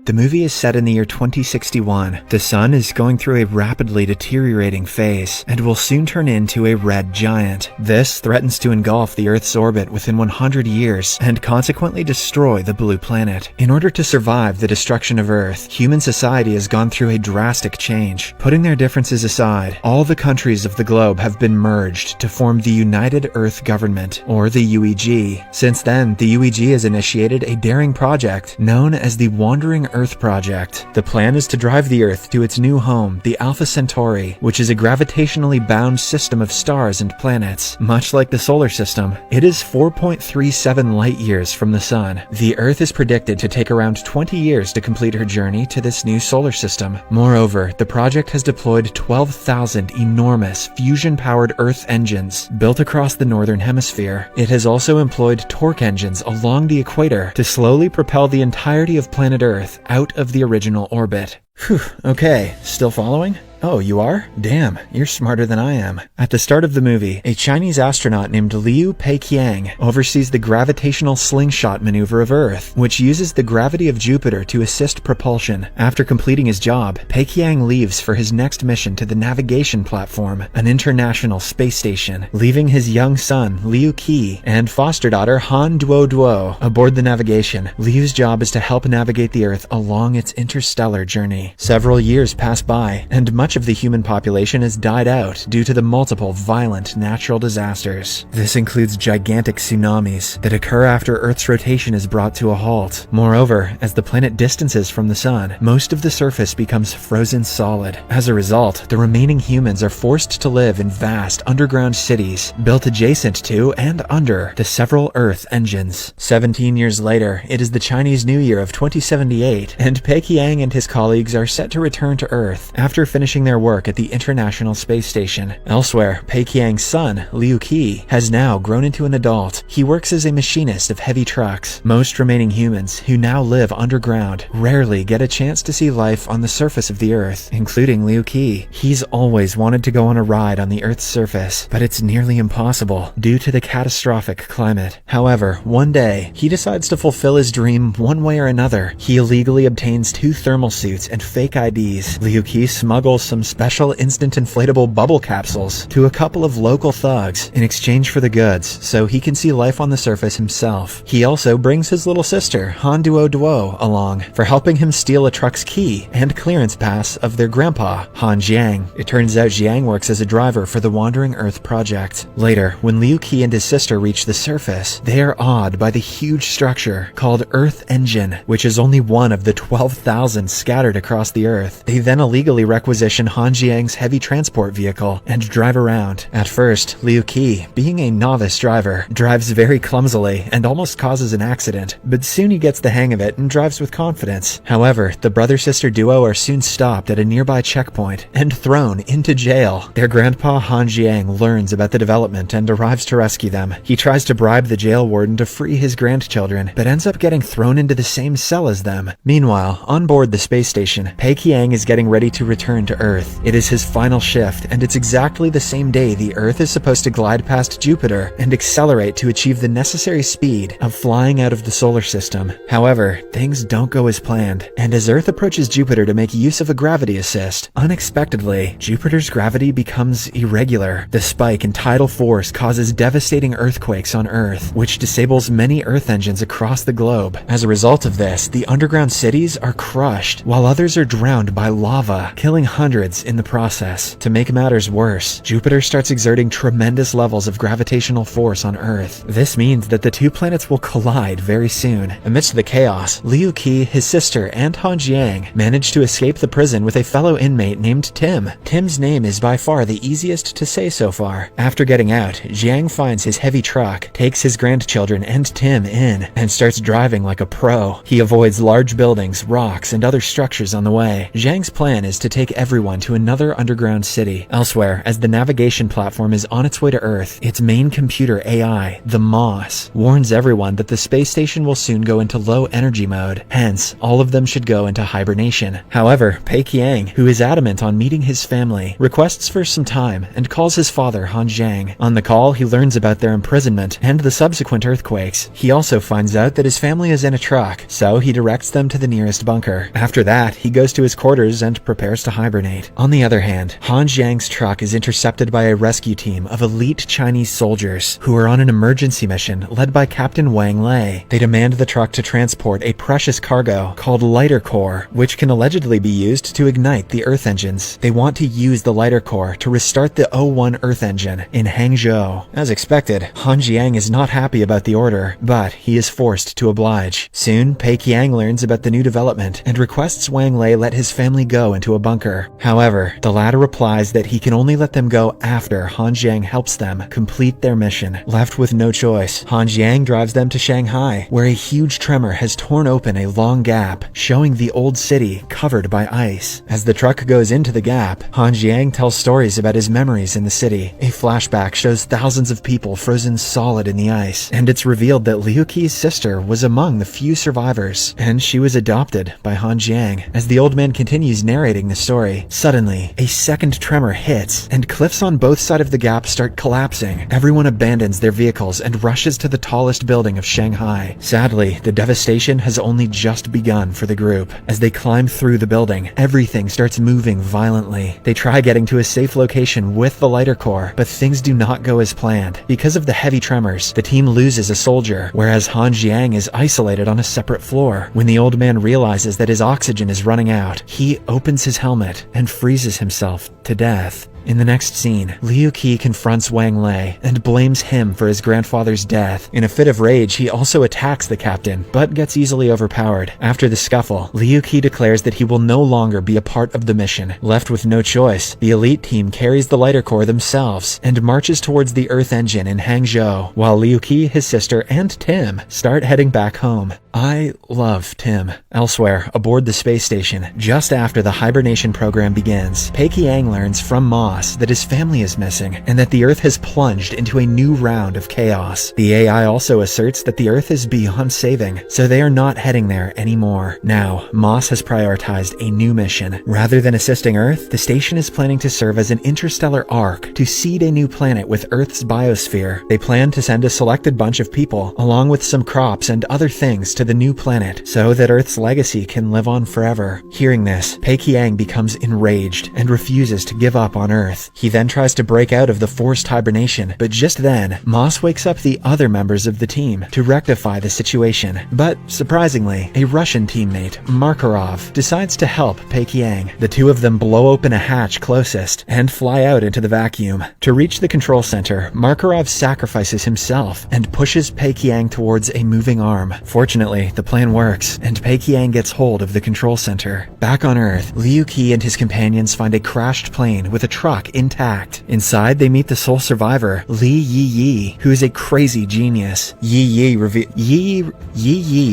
The movie is set in the year 2061. The sun is going through a rapidly deteriorating phase and will soon turn into a red giant. This threatens to engulf the Earth's orbit within 100 years and consequently destroy the blue planet. In order to survive the destruction of Earth, human society has gone through a drastic change. Putting their differences aside, all the countries of the globe have been merged to form the United Earth Government, or the UEG. Since then, the UEG has initiated a daring project known as the Wandering Earth Project. The plan is to drive the Earth to its new home, the Alpha Centauri, which is a gravitationally bound system of stars and planets. Much like the solar system, it is 4.37 light-years from the Sun. The Earth is predicted to take around 20 years to complete her journey to this new solar system. Moreover, the project has deployed 12,000 enormous fusion-powered Earth engines built across the northern hemisphere. It has also employed torque engines along the equator to slowly propel the entirety of planet Earth out of the original orbit. Phew, okay, still following? Oh, you are? Damn, you're smarter than I am. At the start of the movie, a Chinese astronaut named Liu Peiqiang oversees the gravitational slingshot maneuver of Earth, which uses the gravity of Jupiter to assist propulsion. After completing his job, Peiqiang leaves for his next mission to the navigation platform, an international space station, leaving his young son, Liu Qi, and foster daughter Han Duoduo aboard the navigation. Liu's job is to help navigate the Earth along its interstellar journey. Several years pass by, and much of the human population has died out due to the multiple violent natural disasters. This includes gigantic tsunamis that occur after Earth's rotation is brought to a halt. Moreover, as the planet distances from the sun, most of the surface becomes frozen solid. As a result, the remaining humans are forced to live in vast underground cities built adjacent to and under the several Earth engines. 17 years later, it is the Chinese New Year of 2078, and Peiqiang and his colleagues are set to return to Earth after finishing their work at the International Space Station. Elsewhere, Peiqiang's son, Liu Qi, has now grown into an adult. He works as a machinist of heavy trucks. Most remaining humans, who now live underground, rarely get a chance to see life on the surface of the Earth, including Liu Qi. He's always wanted to go on a ride on the Earth's surface, but it's nearly impossible due to the catastrophic climate. However, one day, he decides to fulfill his dream one way or another. He illegally obtains 2 thermal suits and fake IDs. Liu Qi smuggles some special instant inflatable bubble capsules to a couple of local thugs in exchange for the goods, so he can see life on the surface himself. He also brings his little sister, Han Duoduo, along for helping him steal a truck's key and clearance pass of their grandpa, Han Jiang. It turns out Jiang works as a driver for the Wandering Earth Project. Later, when Liu Qi and his sister reach the surface, they are awed by the huge structure called Earth Engine, which is only one of the 12,000 scattered across the Earth. They then illegally requisition Han Jiang's heavy transport vehicle and drive around. At first, Liu Qi, being a novice driver, drives very clumsily and almost causes an accident, but soon he gets the hang of it and drives with confidence. However, the brother-sister duo are soon stopped at a nearby checkpoint and thrown into jail. Their grandpa Han Jiang learns about the development and arrives to rescue them. He tries to bribe the jail warden to free his grandchildren, but ends up getting thrown into the same cell as them. Meanwhile, on board the space station, Peiqiang is getting ready to return to Earth. It is his final shift, and it's exactly the same day the Earth is supposed to glide past Jupiter and accelerate to achieve the necessary speed of flying out of the solar system. However, things don't go as planned, and as Earth approaches Jupiter to make use of a gravity assist, unexpectedly, Jupiter's gravity becomes irregular. The spike in tidal force causes devastating earthquakes on Earth, which disables many Earth engines across the globe. As a result of this, the underground cities are crushed, while others are drowned by lava, killing hundreds in the process. To make matters worse, Jupiter starts exerting tremendous levels of gravitational force on Earth. This means that the 2 planets will collide very soon. Amidst the chaos, Liu Qi, his sister, and Han Jiang manage to escape the prison with a fellow inmate named Tim. Tim's name is by far the easiest to say so far. After getting out, Jiang finds his heavy truck, takes his grandchildren and Tim in, and starts driving like a pro. He avoids large buildings, rocks, and other structures on the way. Jiang's plan is to take everyone everyone to another underground city. Elsewhere, as the navigation platform is on its way to Earth, its main computer AI, the Moss, warns everyone that the space station will soon go into low energy mode. Hence, all of them should go into hibernation. However, Pei Qiang, who is adamant on meeting his family, requests for some time and calls his father Han Jiang. On the call, he learns about their imprisonment and the subsequent earthquakes. He also finds out that his family is in a truck, so he directs them to the nearest bunker. After that, he goes to his quarters and prepares to hibernate. On the other hand, Han Jiang's truck is intercepted by a rescue team of elite Chinese soldiers who are on an emergency mission led by Captain Wang Lei. They demand the truck to transport a precious cargo called lighter core, which can allegedly be used to ignite the Earth engines. They want to use the lighter core to restart the O1 Earth engine in Hangzhou. As expected, Han Jiang is not happy about the order, but he is forced to oblige. Soon, Pei Qiang learns about the new development and requests Wang Lei let his family go into a bunker. However, the latter replies that he can only let them go after Han Jiang helps them complete their mission. Left with no choice, Han Jiang drives them to Shanghai, where a huge tremor has torn open a long gap, showing the old city covered by ice. As the truck goes into the gap, Han Jiang tells stories about his memories in the city. A flashback shows thousands of people frozen solid in the ice, and it's revealed that Liu Qi's sister was among the few survivors, and she was adopted by Han Jiang. As the old man continues narrating the story, suddenly, a second tremor hits, and cliffs on both sides of the gap start collapsing. Everyone abandons their vehicles and rushes to the tallest building of Shanghai. Sadly, the devastation has only just begun for the group. As they climb through the building, everything starts moving violently. They try getting to a safe location with the lighter core, but things do not go as planned. Because of the heavy tremors, the team loses a soldier, whereas Han Jiang is isolated on a separate floor. When the old man realizes that his oxygen is running out, he opens his helmet and freezes himself to death. In the next scene, Liu Qi confronts Wang Lei and blames him for his grandfather's death. In a fit of rage, he also attacks the captain, but gets easily overpowered. After the scuffle, Liu Qi declares that he will no longer be a part of the mission. Left with no choice, the elite team carries the lighter core themselves and marches towards the Earth engine in Hangzhou, while Liu Qi, his sister, and Tim start heading back home. I love Tim. Elsewhere, aboard the space station, just after the hibernation program begins, Pei Qiang learns from Moss that his family is missing and that the Earth has plunged into a new round of chaos. The AI also asserts that the Earth is beyond saving, so they are not heading there anymore. Now, Moss has prioritized a new mission. Rather than assisting Earth, the station is planning to serve as an interstellar ark to seed a new planet with Earth's biosphere. They plan to send a selected bunch of people, along with some crops and other things, to the new planet, so that Earth's legacy can live on forever. Hearing this, Pei Qiang becomes enraged and refuses to give up on Earth. He then tries to break out of the forced hibernation, but just then, Moss wakes up the other members of the team to rectify the situation. But, surprisingly, a Russian teammate, Makarov, decides to help Pei Qiang. The two of them blow open a hatch closest and fly out into the vacuum. To reach the control center, Makarov sacrifices himself and pushes Pei Qiang towards a moving arm. Fortunately, the plan works, and Pei Qiang gets hold of the control center. Back on Earth, Liu Qi and his companions find a crashed plane with a truck intact. Inside, they meet the sole survivor, Li Yi, who is a crazy genius. Yi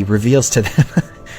reveals to them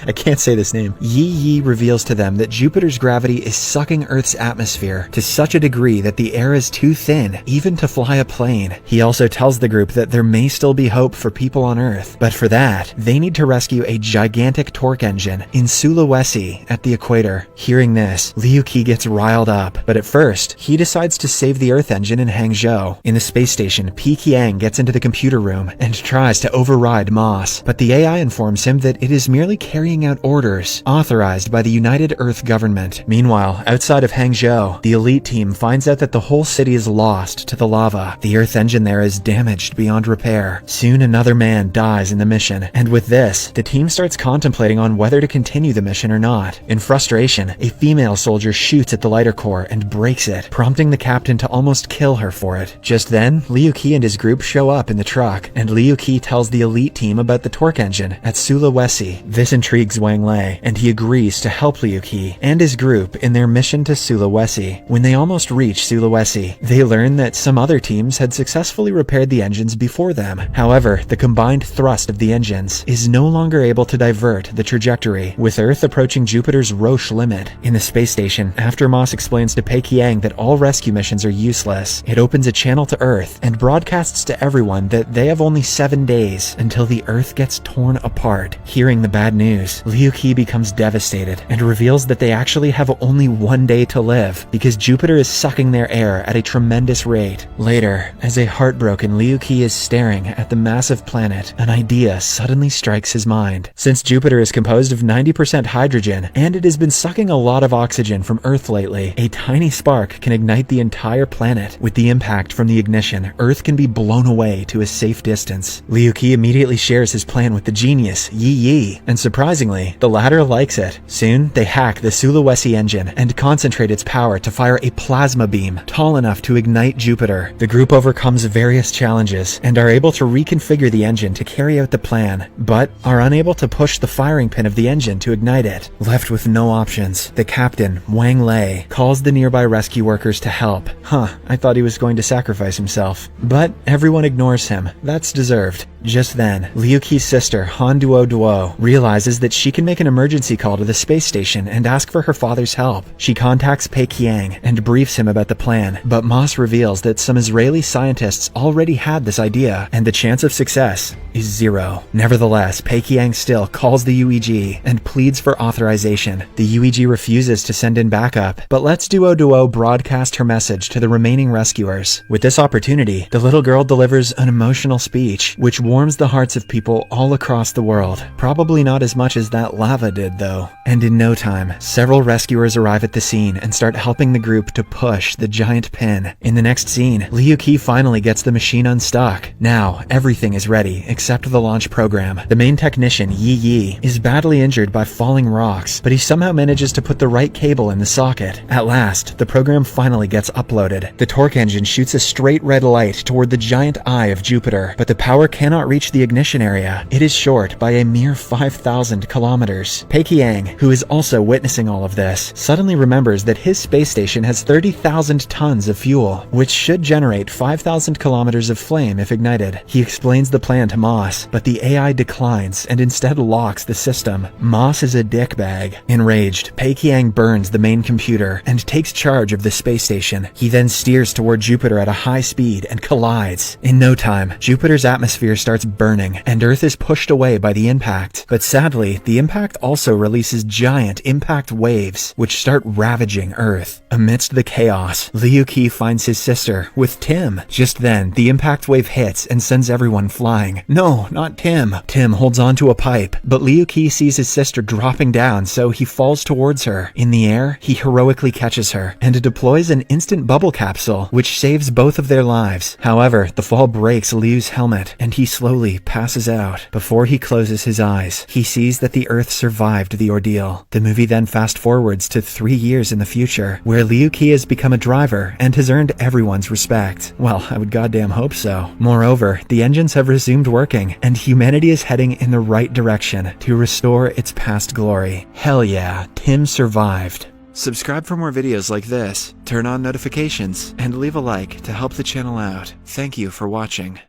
I can't say this name. Yi reveals to them that Jupiter's gravity is sucking Earth's atmosphere to such a degree that the air is too thin even to fly a plane. He also tells the group that there may still be hope for people on Earth, but for that, they need to rescue a gigantic torque engine in Sulawesi at the equator. Hearing this, Liu Qi gets riled up, but at first, he decides to save the Earth engine in Hangzhou. In the space station, Pei Qiang gets into the computer room and tries to override Moss, but the AI informs him that it is merely carrying out orders authorized by the United Earth government. Meanwhile, outside of Hangzhou, the elite team finds out that the whole city is lost to the lava. The Earth engine there is damaged beyond repair. Soon another man dies in the mission, and with this, the team starts contemplating on whether to continue the mission or not. In frustration, a female soldier shoots at the lighter core and breaks it, prompting the captain to almost kill her for it. Just then, Liu Qi and his group show up in the truck, and Liu Qi tells the elite team about the torque engine at Sulawesi. This intrigues intrigues Wang Lei, and he agrees to help Liu Qi and his group in their mission to Sulawesi. When they almost reach Sulawesi, they learn that some other teams had successfully repaired the engines before them. However, the combined thrust of the engines is no longer able to divert the trajectory, with Earth approaching Jupiter's Roche limit. In the space station, after Moss explains to Pei Qiang that all rescue missions are useless, it opens a channel to Earth and broadcasts to everyone that they have only 7 days until the Earth gets torn apart. Hearing the bad news, Liu Qi becomes devastated and reveals that they actually have only 1 day to live because Jupiter is sucking their air at a tremendous rate. Later, as a heartbroken Liu Qi is staring at the massive planet, an idea suddenly strikes his mind. Since Jupiter is composed of 90% hydrogen and it has been sucking a lot of oxygen from Earth lately, a tiny spark can ignite the entire planet. With the impact from the ignition, Earth can be blown away to a safe distance. Liu Qi immediately shares his plan with the genius, Yi Yi, and surprisingly, the latter likes it. Soon, they hack the Sulawesi engine and concentrate its power to fire a plasma beam tall enough to ignite Jupiter. The group overcomes various challenges and are able to reconfigure the engine to carry out the plan, but are unable to push the firing pin of the engine to ignite it. Left with no options, the captain, Wang Lei, calls the nearby rescue workers to help. I thought he was going to sacrifice himself. But everyone ignores him. That's deserved. Just then, Liu Qi's sister, Han Duo, realizes that she can make an emergency call to the space station and ask for her father's help. She contacts Pei Qiang and briefs him about the plan, but Moss reveals that some Israeli scientists already had this idea, and the chance of success is 0. Nevertheless, Pei Qiang still calls the UEG and pleads for authorization. The UEG refuses to send in backup, but lets Duo broadcast her message to the remaining rescuers. With this opportunity, the little girl delivers an emotional speech, which warms the hearts of people all across the world. Probably not as much as that lava did, though. And in no time, several rescuers arrive at the scene and start helping the group to push the giant pin. In the next scene, Liu Qi finally gets the machine unstuck. Now, everything is ready except the launch program. The main technician, Yi Yi, is badly injured by falling rocks, but he somehow manages to put the right cable in the socket. At last, the program finally gets uploaded. The torque engine shoots a straight red light toward the giant eye of Jupiter, but the power cannot reach the ignition area. It is short by a mere 5,000 kilometers. Pei Qiang, who is also witnessing all of this, suddenly remembers that his space station has 30,000 tons of fuel, which should generate 5,000 kilometers of flame if ignited. He explains the plan to Moss, but the AI declines and instead locks the system. Moss is a dickbag. Enraged, Pei Qiang burns the main computer and takes charge of the space station. He then steers toward Jupiter at a high speed and collides. In no time, Jupiter's atmosphere starts burning, and Earth is pushed away by the impact. But sadly, the impact also releases giant impact waves, which start ravaging Earth. Amidst the chaos, Liu Qi finds his sister with Tim. Just then, the impact wave hits and sends everyone flying. No, not Tim. Tim holds onto a pipe, but Liu Qi sees his sister dropping down, so he falls towards her. In the air, he heroically catches her and deploys an instant bubble capsule, which saves both of their lives. However, the fall breaks Liu's helmet, and he slowly passes out. Before he closes his eyes, he sees that the Earth survived the ordeal. The movie then fast forwards to 3 years in the future, where Liu Qi has become a driver and has earned everyone's respect. Well, I would goddamn hope so. Moreover, the engines have resumed working, and humanity is heading in the right direction to restore its past glory. Hell yeah, Tim survived. Subscribe for more videos like this, turn on notifications, and leave a like to help the channel out. Thank you for watching.